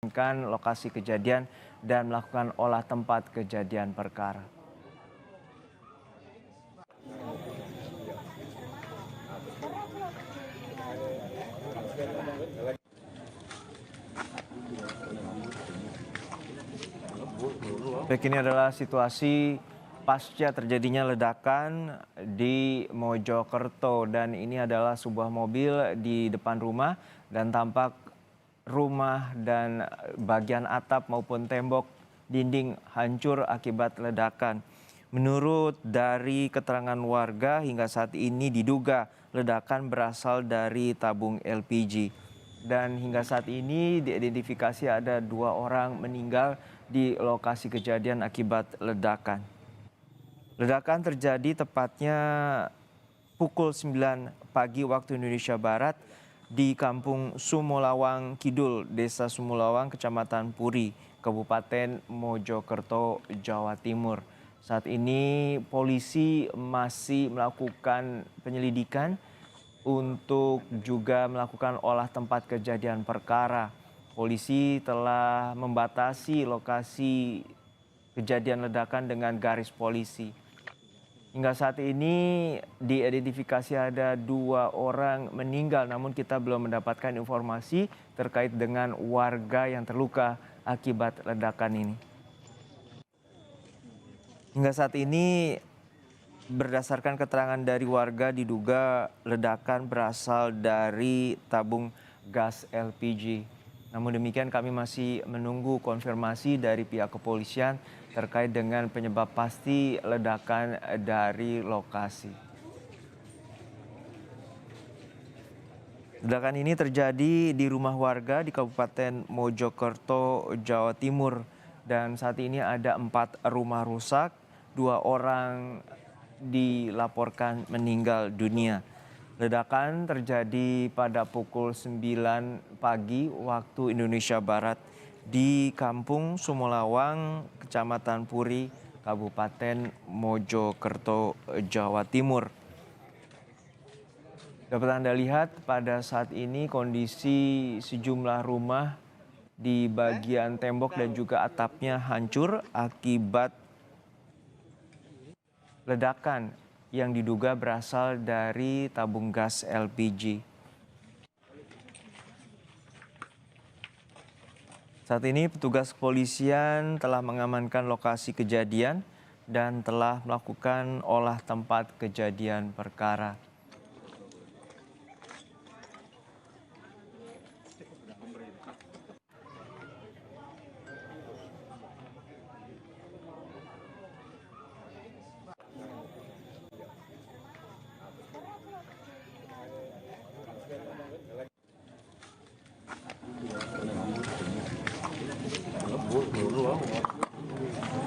lokasi kejadian dan melakukan olah tempat kejadian perkara. Baik, ini adalah situasi pasca terjadinya ledakan di Mojokerto, dan ini adalah sebuah mobil di depan rumah dan tampak rumah dan bagian atap maupun tembok dinding hancur akibat ledakan. Menurut dari keterangan warga, hingga saat ini diduga ledakan berasal dari tabung LPG. Dan hingga saat ini diidentifikasi ada 2 orang meninggal di lokasi kejadian akibat ledakan. Ledakan terjadi tepatnya pukul 9 pagi waktu Indonesia Barat di Kampung Sumulawang Kidul, Desa Sumulawang, Kecamatan Puri, Kabupaten Mojokerto, Jawa Timur. Saat ini polisi masih melakukan penyelidikan untuk juga melakukan olah tempat kejadian perkara. Polisi telah membatasi lokasi kejadian ledakan dengan garis polisi. Hingga saat ini diidentifikasi ada 2 orang meninggal, namun kita belum mendapatkan informasi terkait dengan warga yang terluka akibat ledakan ini. Hingga saat ini berdasarkan keterangan dari warga, diduga ledakan berasal dari tabung gas LPG. Namun demikian, kami masih menunggu konfirmasi dari pihak kepolisian terkait dengan penyebab pasti ledakan dari lokasi. Ledakan ini terjadi di rumah warga di Kabupaten Mojokerto, Jawa Timur. Dan saat ini ada 4 rumah rusak, 2 orang dilaporkan meninggal dunia. Ledakan terjadi pada pukul 9 pagi waktu Indonesia Barat di Kampung Sumulawang, Kecamatan Puri, Kabupaten Mojokerto, Jawa Timur. Dapat Anda lihat pada saat ini kondisi sejumlah rumah di bagian tembok dan juga atapnya hancur akibat ledakan yang diduga berasal dari tabung gas LPG. Saat ini petugas kepolisian telah mengamankan lokasi kejadian dan telah melakukan olah tempat kejadian perkara.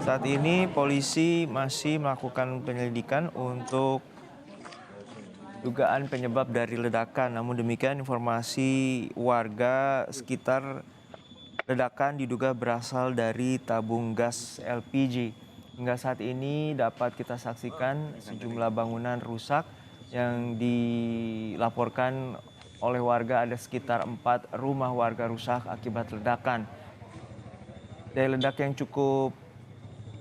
Saat ini polisi masih melakukan penyelidikan untuk dugaan penyebab dari ledakan. Namun demikian, informasi warga sekitar ledakan diduga berasal dari tabung gas LPG. Hingga saat ini dapat kita saksikan sejumlah bangunan rusak yang dilaporkan oleh warga, ada sekitar 4 rumah warga rusak akibat ledakan. Daya ledak yang cukup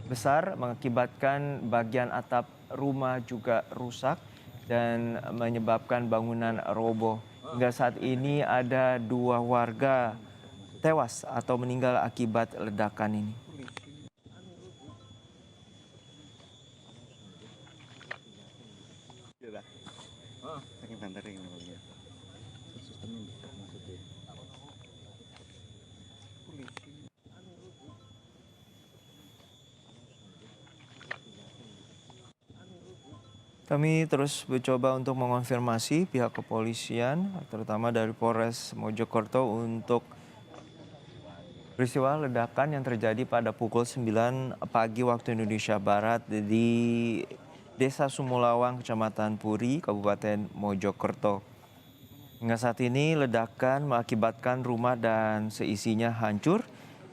besar mengakibatkan bagian atap rumah juga rusak dan menyebabkan bangunan roboh. Hingga saat ini ada 2 warga tewas atau meninggal akibat ledakan ini. Kami terus mencoba untuk mengonfirmasi pihak kepolisian, terutama dari Polres Mojokerto, untuk peristiwa ledakan yang terjadi pada pukul 9 pagi waktu Indonesia Barat di Desa Sumulawang, Kecamatan Puri, Kabupaten Mojokerto. Hingga saat ini ledakan mengakibatkan rumah dan seisinya hancur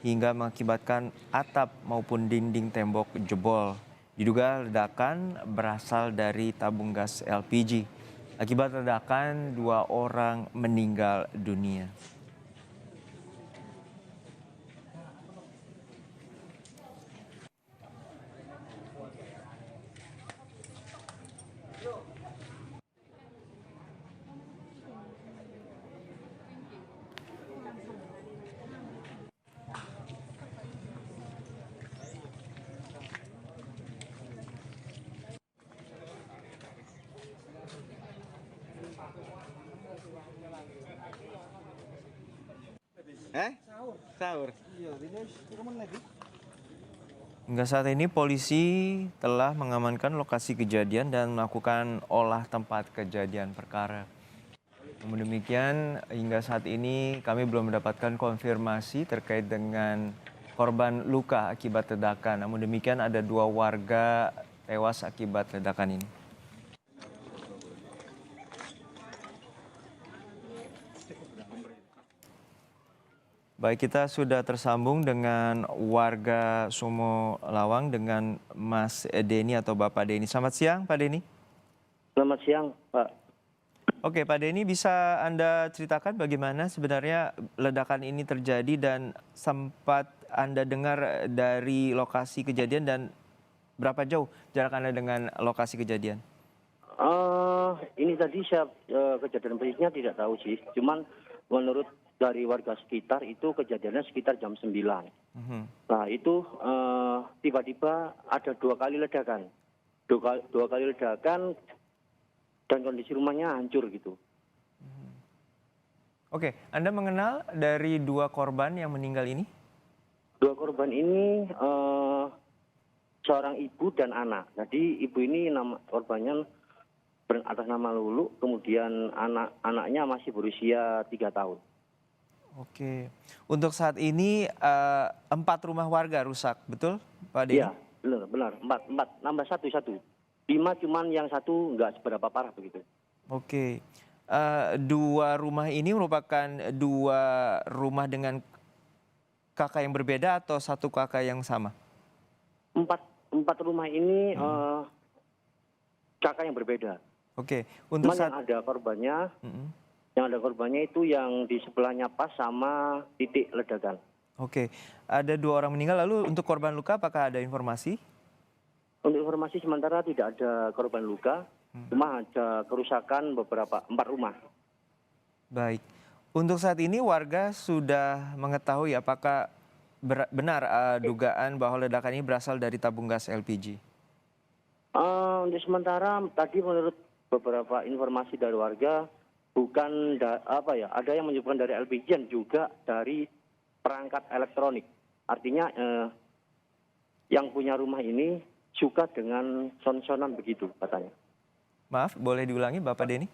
hingga mengakibatkan atap maupun dinding tembok jebol. Diduga ledakan berasal dari tabung gas LPG. Akibat ledakan 2 orang meninggal dunia. Eh? Sahur. Hingga saat ini polisi telah mengamankan lokasi kejadian dan melakukan olah tempat kejadian perkara. Namun demikian, hingga saat ini kami belum mendapatkan konfirmasi terkait dengan korban luka akibat ledakan. Namun demikian, ada 2 warga tewas akibat ledakan ini. Baik, kita sudah tersambung dengan warga Sumo Lawang dengan Mas Denny atau Bapak Denny. Selamat siang, Pak Denny. Selamat siang, Pak. Oke, Pak Denny, bisa Anda ceritakan bagaimana sebenarnya ledakan ini terjadi dan sempat Anda dengar dari lokasi kejadian dan berapa jauh jarak Anda dengan lokasi kejadian? Ini tadi saya kejadian persisnya tidak tahu sih. Cuman menurut dari warga sekitar itu kejadiannya sekitar jam 9. Nah itu tiba-tiba ada 2 kali ledakan. Dua kali ledakan dan kondisi rumahnya hancur gitu. Oke, Anda mengenal dari 2 korban yang meninggal ini? 2 korban ini seorang ibu dan anak. Jadi ibu ini nama korbannya atas nama Lulu, kemudian anaknya masih berusia 3 tahun. Oke, untuk saat ini 4 rumah warga rusak, betul Pak Denny? Iya, benar. 4, nambah satu. 5 cuman yang satu nggak seberapa parah begitu. Oke, 2 rumah ini merupakan 2 rumah dengan kakak yang berbeda atau satu kakak yang sama? 4 rumah ini kakak yang berbeda. Oke, untuk Cuman saat yang ada korbannya itu yang di sebelahnya pas sama titik ledakan. Oke, ada 2 orang meninggal. Lalu untuk korban luka apakah ada informasi? Untuk informasi sementara tidak ada korban luka, cuma ada kerusakan beberapa 4 rumah. Baik, untuk saat ini warga sudah mengetahui apakah benar dugaan bahwa ledakan ini berasal dari tabung gas LPG? Untuk sementara tadi menurut beberapa informasi dari warga bukan ada yang menyebutkan dari LPG dan juga dari perangkat elektronik. Artinya yang punya rumah ini suka dengan son-sonan begitu katanya. Maaf, boleh diulangi Bapak Denny?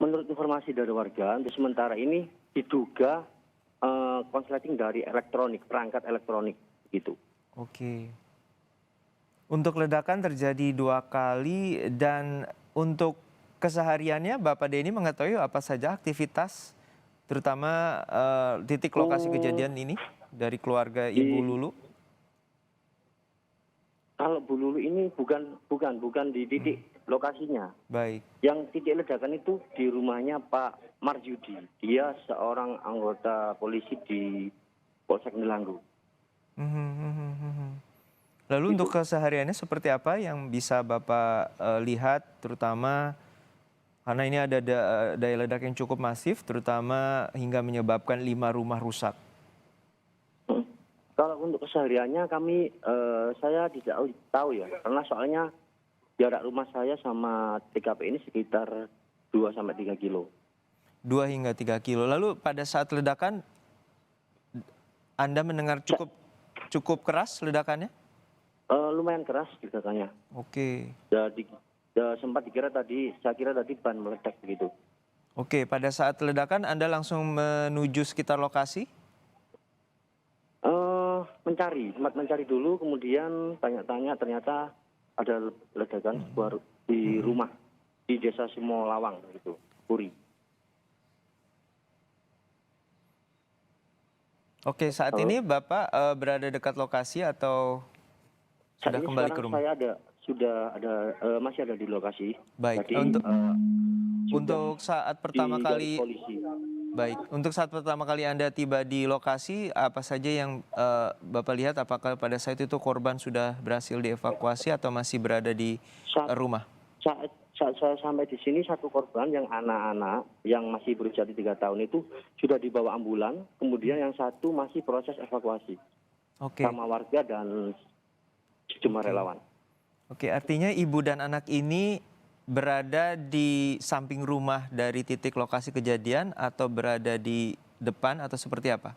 Menurut informasi dari warga, untuk sementara ini diduga konsleting dari elektronik, perangkat elektronik gitu. Oke. Untuk ledakan terjadi 2 kali dan untuk kesehariannya Bapak Denny mengetahui apa saja aktivitas terutama titik lokasi kejadian ini dari keluarga Ibu Lulu? Kalau Bu Lulu ini bukan di titik lokasinya. Baik. Yang titik ledakan itu di rumahnya Pak Marjudi. Dia seorang anggota polisi di Polsek Nelanggu. Lalu untuk kesehariannya seperti apa yang bisa Bapak lihat terutama karena ini ada daya ledak yang cukup masif terutama hingga menyebabkan 5 rumah rusak? Kalau untuk kesehariannya saya tidak tahu ya, karena soalnya jarak rumah saya sama TKP ini sekitar 2-3 kilo. 2 hingga 3 kilo. Lalu pada saat ledakan Anda mendengar cukup keras ledakannya? Lumayan keras ledakannya. Oke. Jadi sempat saya kira tadi ban meledak begitu. Oke, pada saat ledakan Anda langsung menuju sekitar lokasi? Sempat mencari dulu, kemudian tanya-tanya ternyata ada ledakan di rumah di desa Sumo Lawang gitu, Puri. Oke, saat ini Bapak berada dekat lokasi atau sudah kembali ke rumah? Masih ada di lokasi. Baik. Jadi, Untuk saat pertama kali polisi. Baik, untuk saat pertama kali Anda tiba di lokasi, apa saja yang Bapak lihat? Apakah pada saat itu korban sudah berhasil dievakuasi atau masih berada di rumah? Saat saya sampai di sini, 1 korban yang anak-anak yang masih berusia 3 tahun itu sudah dibawa ambulan, kemudian yang 1 masih proses evakuasi sama warga dan sejumlah relawan. Oke, artinya ibu dan anak ini berada di samping rumah dari titik lokasi kejadian atau berada di depan atau seperti apa?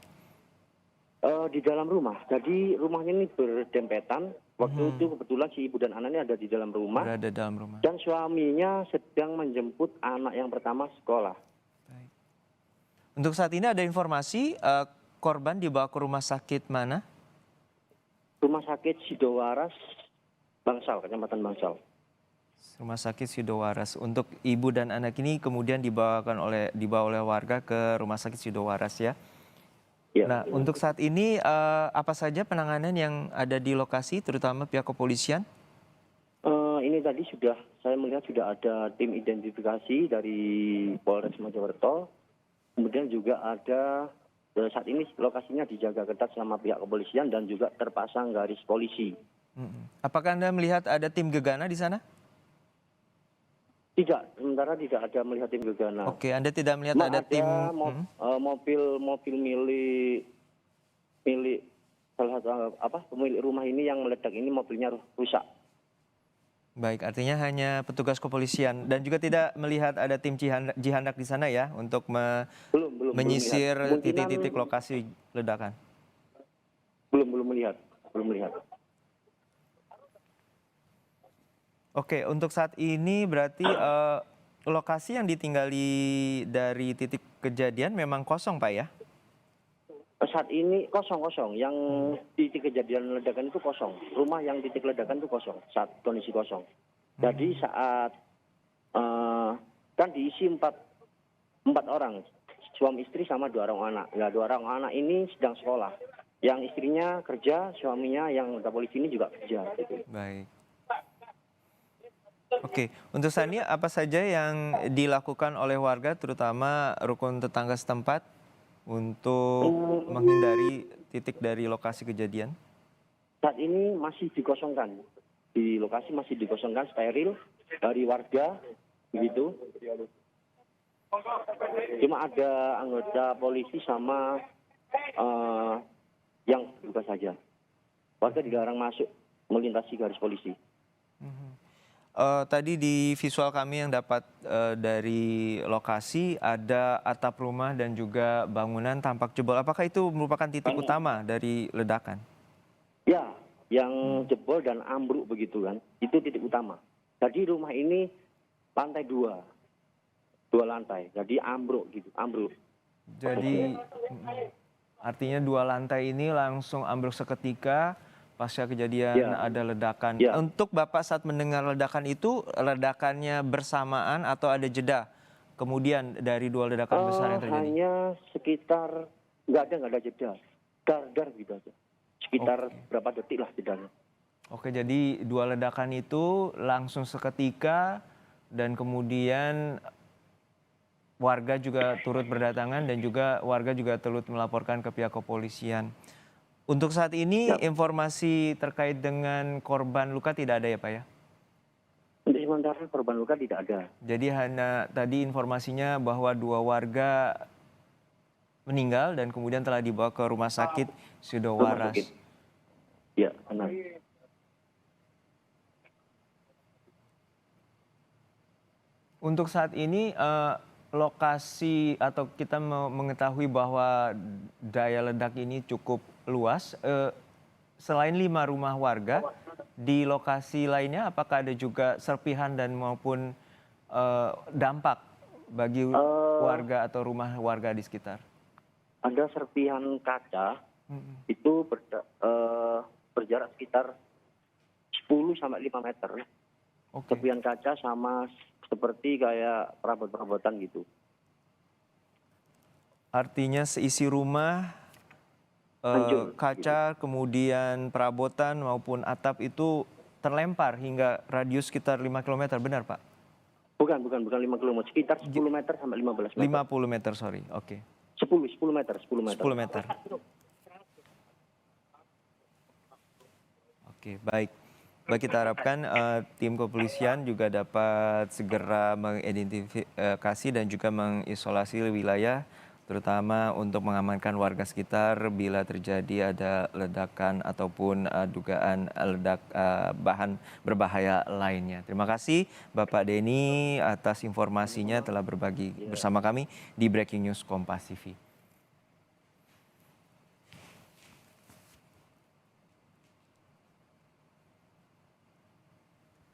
Di dalam rumah. Jadi rumahnya ini berdempetan. Waktu itu kebetulan si ibu dan anaknya ada di dalam rumah. Berada dalam rumah. Dan suaminya sedang menjemput anak yang pertama sekolah. Baik. Untuk saat ini ada informasi korban dibawa ke rumah sakit mana? Rumah sakit Sidowaras, Bangsal, Kecamatan Bangsal. Rumah sakit Sidowaras. Untuk ibu dan anak ini kemudian dibawa oleh warga ke rumah sakit Sidowaras ya. Ya. Nah, untuk saat ini apa saja penanganan yang ada di lokasi, terutama pihak kepolisian? Ini tadi saya melihat sudah ada tim identifikasi dari Polres Mojokerto. Kemudian juga ada saat ini lokasinya dijaga ketat sama pihak kepolisian dan juga terpasang garis polisi. Apakah Anda melihat ada tim gegana di sana? Tidak, sementara tidak ada melihat tim gegana. Oke, Anda tidak melihat ada tim... Mobil milik salah satu pemilik rumah ini yang meledak ini mobilnya rusak. Baik, artinya hanya petugas kepolisian dan juga tidak melihat ada tim jihandak di sana ya untuk Belum menyisir melihat. titik-titik lokasi ledakan. Belum melihat. Oke, untuk saat ini berarti lokasi yang ditinggali dari titik kejadian memang kosong, Pak ya? Saat ini kosong. Yang titik kejadian ledakan itu kosong. Rumah yang titik ledakan itu kosong. Saat kondisi kosong. Jadi saat kan diisi empat orang, suami istri sama 2 orang anak. Nah, 2 orang anak ini sedang sekolah. Yang istrinya kerja, suaminya yang anggota polisi ini juga kerja. Gitu. Baik. Oke, untuk saat ini apa saja yang dilakukan oleh warga, terutama rukun tetangga setempat, untuk menghindari titik dari lokasi kejadian? Saat ini masih dikosongkan. Di lokasi masih dikosongkan, steril dari warga, begitu. Cuma ada anggota polisi sama yang juga saja. Warga dilarang masuk melintasi garis polisi. Tadi di visual kami yang dapat dari lokasi ada atap rumah dan juga bangunan tampak jebol. Apakah itu merupakan titik utama dari ledakan? Ya, yang jebol dan ambruk begitu kan, itu titik utama. Jadi rumah ini lantai 2 lantai, jadi ambruk gitu, ambruk. Jadi artinya 2 lantai ini langsung ambruk seketika pasca kejadian ada ledakan. Ya. Untuk Bapak saat mendengar ledakan itu, ledakannya bersamaan atau ada jeda kemudian dari 2 ledakan besar yang terjadi? Hanya sekitar, nggak ada jeda, dar gitu aja. Sekitar berapa detik lah jedanya. Oke, jadi 2 ledakan itu langsung seketika dan kemudian warga juga turut berdatangan dan juga warga juga turut melaporkan ke pihak kepolisian. Untuk saat ini informasi terkait dengan korban luka tidak ada ya Pak ya? Untuk sementara korban luka tidak ada. Jadi hanya tadi informasinya bahwa 2 warga meninggal dan kemudian telah dibawa ke rumah sakit Sidowaras. Ya, benar. Untuk saat ini lokasi atau kita mengetahui bahwa daya ledak ini cukup luas. Selain 5 rumah warga, di lokasi lainnya apakah ada juga serpihan dan maupun dampak bagi warga atau rumah warga di sekitar? Ada serpihan kaca, itu berjarak sekitar 10 sampai 5 meter. Serpihan kaca sama seperti kayak perabot-perabotan gitu. Artinya seisi rumah, kaca, kemudian perabotan maupun atap itu terlempar hingga radius sekitar 5 km, benar Pak? Bukan 5 km, sekitar 10 meter sampai 15 meter. 50 meter, sorry, oke. 10 meter. 10 meter. Oke, baik. Baik, kita harapkan tim kepolisian juga dapat segera mengidentifikasi dan juga mengisolasi wilayah, terutama untuk mengamankan warga sekitar bila terjadi ada ledakan ataupun dugaan bahan berbahaya lainnya. Terima kasih Bapak Denny atas informasinya telah berbagi bersama kami di Breaking News Kompas TV.